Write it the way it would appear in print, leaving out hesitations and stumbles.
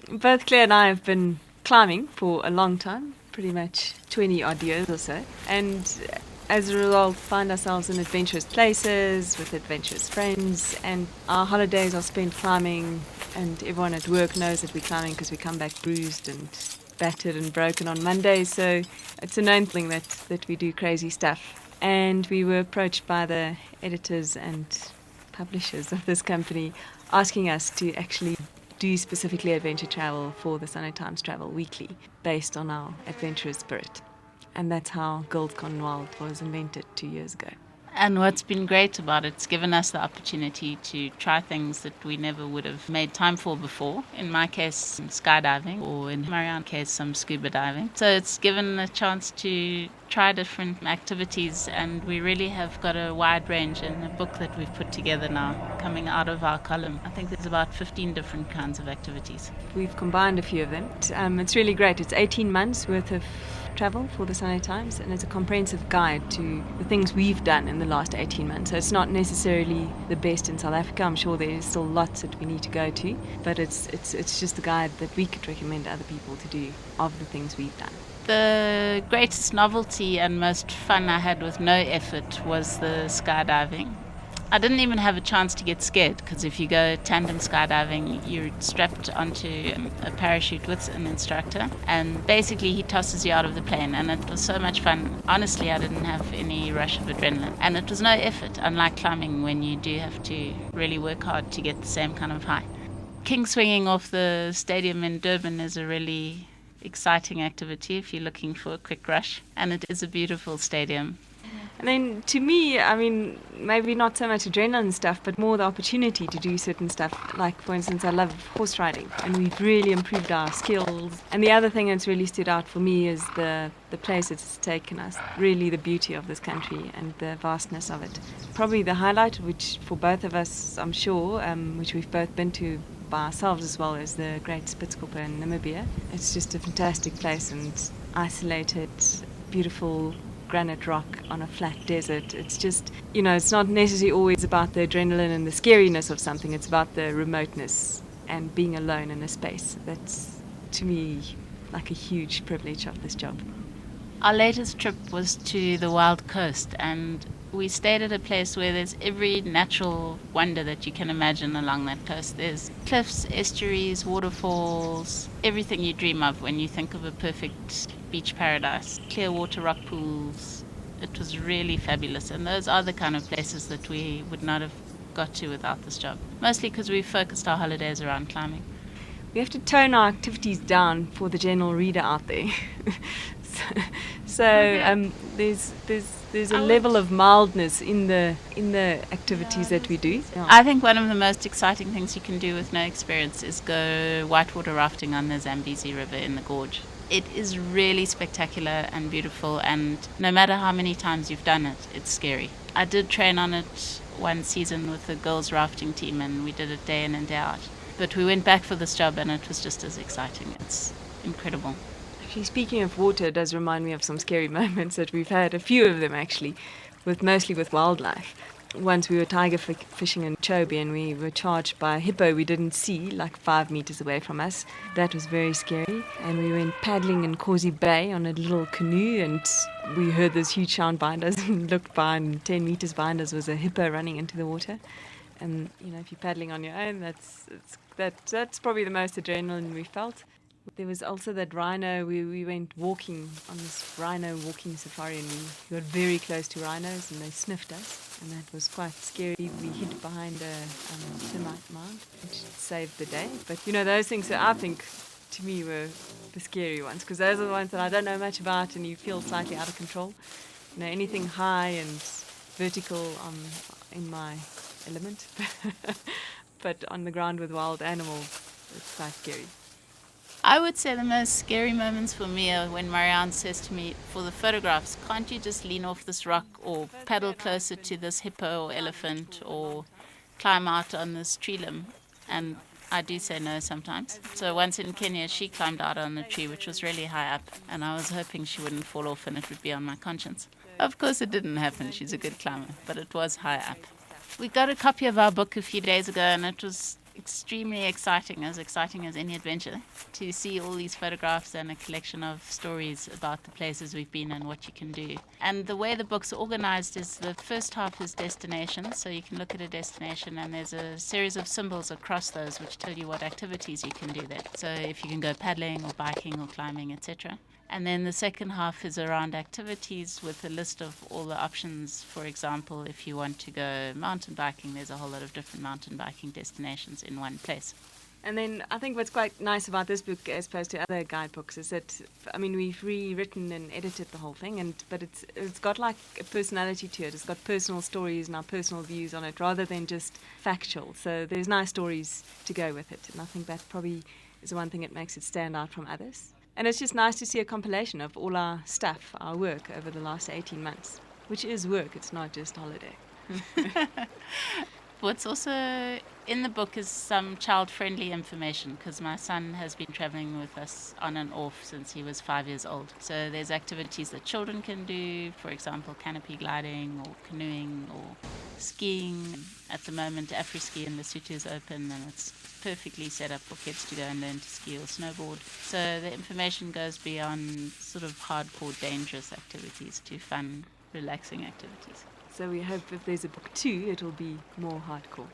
Both Claire and I have been climbing for a long time, pretty much 20 odd years or so. And as a result, find ourselves in adventurous places with adventurous friends. And our holidays are spent climbing. And everyone at work knows that we're climbing because we come back bruised and battered and broken on Mondays. So it's a known thing that we do crazy stuff. And we were approached by the editors and publishers of this company asking us to actually do specifically adventure travel for the Sunday Times Travel Weekly based on our adventurous spirit. And that's how Girls Gone Wild was invented 2 years ago. And what's been great about it, it's given us the opportunity to try things that we never would have made time for before. In my case, some skydiving, or in Marianne's case, some scuba diving. So it's given a chance to try different activities, and we really have got a wide range in a book that we've put together now, coming out of our column. I think there's about 15 different kinds of activities. We've combined a few of them. It's really great. It's 18 months worth of travel for the Sunday Times, and it's a comprehensive guide to the things we've done in the last 18 months. So it's not necessarily the best in South Africa. I'm sure there's still lots that we need to go to, but it's just a guide that we could recommend other people to do of the things we've done. The greatest novelty and most fun I had with no effort was the skydiving. I didn't even have a chance to get scared, because if you go tandem skydiving, you're strapped onto a parachute with an instructor, and basically he tosses you out of the plane, and it was so much fun. Honestly, I didn't have any rush of adrenaline, and it was no effort, unlike climbing when you do have to really work hard to get the same kind of high. King swinging off the stadium in Durban is a really exciting activity if you're looking for a quick rush, and it is a beautiful stadium. And then to me, I mean, maybe not so much adrenaline stuff, but more the opportunity to do certain stuff. Like, for instance, I love horse riding, and we've really improved our skills. And the other thing that's really stood out for me is the place it's taken us, really the beauty of this country and the vastness of it. Probably the highlight, which for both of us, I'm sure, which we've both been to by ourselves as well, as the Great Spitzkoppe in Namibia. It's just a fantastic place and isolated, beautiful granite rock on a flat desert. It's just, it's not necessarily always about the adrenaline and the scariness of something. It's about the remoteness and being alone in a space. That's, to me, like a huge privilege of this job. Our latest trip was to the Wild Coast, and we stayed at a place where there's every natural wonder that you can imagine along that coast. There's cliffs, estuaries, waterfalls, everything you dream of when you think of a perfect beach paradise. Clear water rock pools. It was really fabulous, and those are the kind of places that we would not have got to without this job. Mostly because we focused our holidays around climbing. We have to tone our activities down for the general reader out there. There's a level of mildness in the activities that we do. Yeah. I think one of the most exciting things you can do with no experience is go whitewater rafting on the Zambezi River in the gorge. It is really spectacular and beautiful, and no matter how many times you've done it, it's scary. I did train on it one season with the girls rafting team, and we did it day in and day out. But we went back for this job, and it was just as exciting. It's incredible. Actually, speaking of water, it does remind me of some scary moments that we've had, a few of them actually, mostly with wildlife. Once we were tiger fishing in Chobe, and we were charged by a hippo we didn't see, like 5 meters away from us. That was very scary. And we went paddling in Causey Bay on a little canoe, and we heard this huge sound behind us and looked by, and 10 meters behind us was a hippo running into the water. And, if you're paddling on your own, that's probably the most adrenaline we felt. There was also that rhino. We went walking on this rhino walking safari, and we got very close to rhinos, and they sniffed us, and that was quite scary. We hid behind a termite mound, which saved the day. But those things that I think, to me, were the scary ones, because those are the ones that I don't know much about, and you feel slightly out of control. Anything high and vertical, in my element, but on the ground with wild animals, it's quite scary. I would say the most scary moments for me are when Marianne says to me, for the photographs, can't you just lean off this rock or paddle closer to this hippo or elephant or climb out on this tree limb? And I do say no sometimes. So once in Kenya, she climbed out on a tree which was really high up, and I was hoping she wouldn't fall off and it would be on my conscience. Of course it didn't happen. She's a good climber, but it was high up. We got a copy of our book a few days ago, and it was extremely exciting as any adventure, to see all these photographs and a collection of stories about the places we've been and what you can do. And the way the book's organized is the first half is destinations, so you can look at a destination and there's a series of symbols across those which tell you what activities you can do there. So if you can go paddling or biking or climbing, etc. And then the second half is around activities with a list of all the options. For example, if you want to go mountain biking, there's a whole lot of different mountain biking destinations in one place. And then I think what's quite nice about this book as opposed to other guidebooks is that, I mean, we've rewritten and edited the whole thing, but it's got like a personality to it. It's got personal stories and our personal views on it rather than just factual. So there's nice stories to go with it. And I think that probably is the one thing that makes it stand out from others. And it's just nice to see a compilation of all our stuff, our work over the last 18 months, which is work. It's not just holiday. What's also in the book is some child-friendly information, because my son has been traveling with us on and off since he was 5 years old. So there's activities that children can do, for example, canopy gliding or canoeing or skiing. At the moment, Afri-ski in Lesotho is open and it's perfectly set up for kids to go and learn to ski or snowboard. So the information goes beyond sort of hardcore, dangerous activities to fun, relaxing activities. So we hope if there's a book 2, it'll be more hardcore.